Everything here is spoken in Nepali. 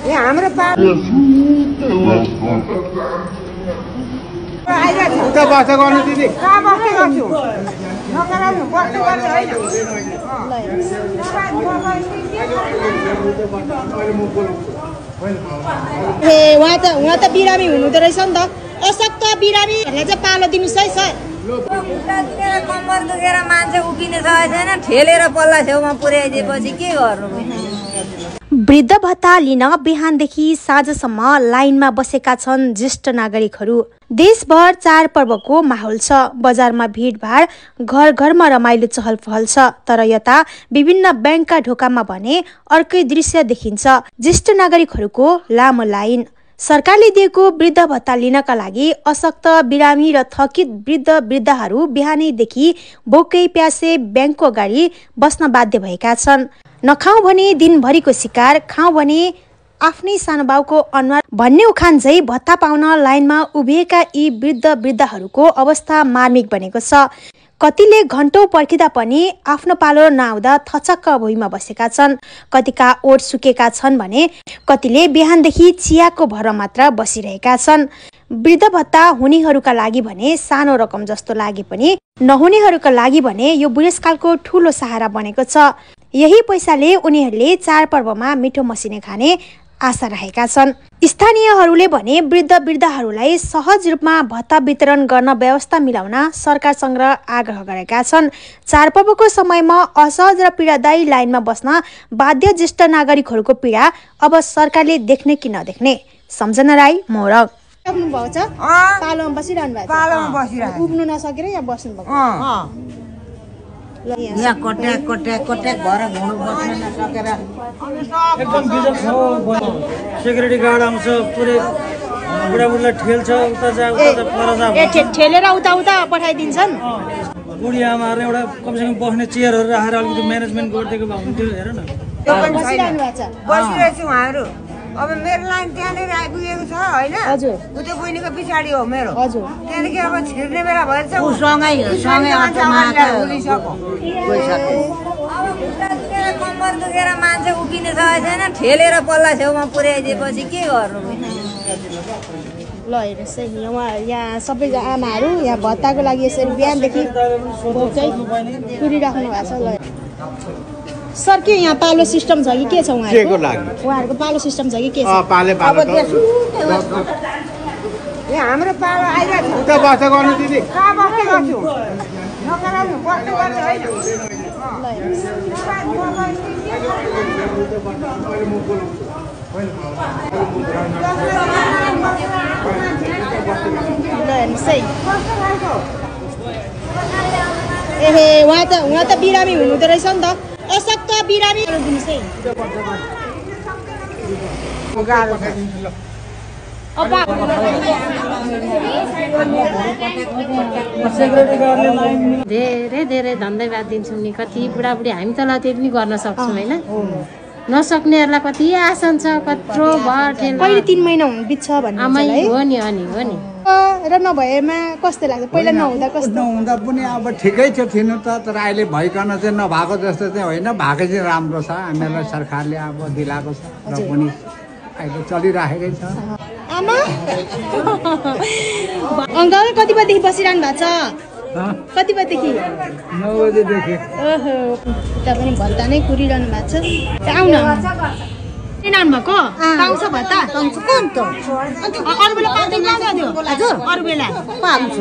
हाम्रो बस्छ गर्नु दिदी उहाँ त बिरामी हुनुहुँदो रहेछ नि त अशक्त बिरामीहरूलाई चाहिँ पालो दिनुहोस् है सर कम्मर दुखेर मान्छे उभिने छैन ठेलेर पल्ला छेउमा पुर्याइदिएपछि के गर्नु वृद्ध भत्ता लिन बिहानदेखि साँझसम्म लाइनमा बसेका छन् ज्येष्ठ नागरिकहरू। देशभर चाडपर्वको माहौल छ, बजारमा भिडभाड, घर घरमा रमाइलो चहल पहल छ। तर यता विभिन्न ब्याङ्कका ढोकामा भने अर्कै दृश्य देखिन्छ, ज्येष्ठ नागरिकहरूको लामो लाइन। सरकारले दिएको वृद्ध भत्ता लिनका लागि अशक्त बिरामी र थकित वृद्धहरू बिहानैदेखि भोकै प्यासे ब्याङ्कको अगाडि बस्न बाध्य भएका छन्। नखाउँ भने दिनभरिको शिकार, खाउँ भने आफ्नै सानुबाउको अनुहार भन्ने उखान झै भत्ता पाउन लाइनमा उभिएका यी वृद्धहरूको अवस्था मार्मिक बनेको छ। कतिले घण्टौं पर्खिँदा पनि आफ्नो पालो नआउँदा थचक्क भुइँमा बसेका छन्। कतिका ओठ सुकेका छन् भने कतिले बिहानदेखि चियाको भरमा मात्र बसिरहेका छन्। वृद्ध भत्ता हुनेहरूका लागि भने सानो रकम जस्तो लागे पनि नहुनेहरूका लागि भने यो बुढेसकालको ठूलो सहारा बनेको छ। यही पैसाले उनीहरूले चाडपर्वमा मिठो मसिनो खाने आशा राखेका छन्। स्थानीयहरूले भने वृद्धहरूलाई सहज रूपमा भत्ता वितरण गर्न व्यवस्था मिलाउन सरकारसँग आग्रह गरेका छन्। चाडपर्वको समयमा असहज र पीडादायी लाइनमा बस्न बाध्य ज्येष्ठ नागरिकहरूको पीडा अब सरकारले देख्ने कि नदेख्ने। सम्झना राई, मोरङ। पालोमा बसिरहनु भएको, उभ्नु नसकेर यहाँ बस्नु भएको। यहाँ कट्याक भएर घुँडो बस्न नसकेर एकदम बिजोग छ। सेक्युरिटी गार्ड आउँछ, पुरै बुढाबुढीलाई ठेल्छ, उता जा पर जा ठेलेर उता पठाइदिन्छन्। बुढी आमाहरूले एउटा कमसेकम बस्ने चेयरहरू राखेर अलिकति म्यानेजमेन्ट गरिदिएको भए हुन्थ्यो। हेर न बसिरहेछु उहाँहरू। अब मेरो लाइन त्यहाँनिर आइपुगेको छ होइन, त्यो बहिनीको पछाडि हो मेरो। त्यहाँदेखि अब छिर्ने बेला भएछ, कम्मर दुखेर मान्छे उभिने छैन ठेलेर पल्ला छेउमा पुर्याइदिएपछि के गर्नु। ल हेर्नुहोस् है, यहाँ सबै आमाहरू यहाँ भत्ताको लागि यसरी बिहानदेखि कुरिराख्नु भएको छ। ल सर, के यहाँ पालो सिस्टम छ कि के छ उहाँहरूको पालो सिस्टम छ कि के छ? हाम्रो पालो आइरहेको छ। बस्छ गर्नु दिदी एहे उहाँ त बिरामी हुनुहुँदो रहेछ नि त अशक्त बिरामी। धेरै धन्यवाद दिन्छौँ नि। कति बुढाबुढी हामी त ल त्यो पनि गर्न सक्छौँ होइन, नसक्नेहरूलाई कति आसान छ, कत्रो भर पहिले 3 महिना बित्छ भन्ने हो नि र नभएमा कस्तो लाग्छ? पहिला नहुँदा कस्तो? नहुँदा पनि अब ठिकै थियो थिएन त, तर अहिले भइकन चाहिँ नभएको जस्तो चाहिँ होइन, भएको चाहिँ राम्रो छ। हामीहरूलाई सरकारले अब दिलाएको छ र पनि अहिले चलिराखेकै छ। आमा अङ्कल कति बजेदेखि बसिरहनु भएको छ? कति बजेदेखि? 9 बजेदेखि। ओहो, उता पनि भत्ता नै कुरिरहनु भएको छ। आउन भएको पाउँछ भत्ता? अरू बेला पाउँदैन? अरू बेला पाउँछ।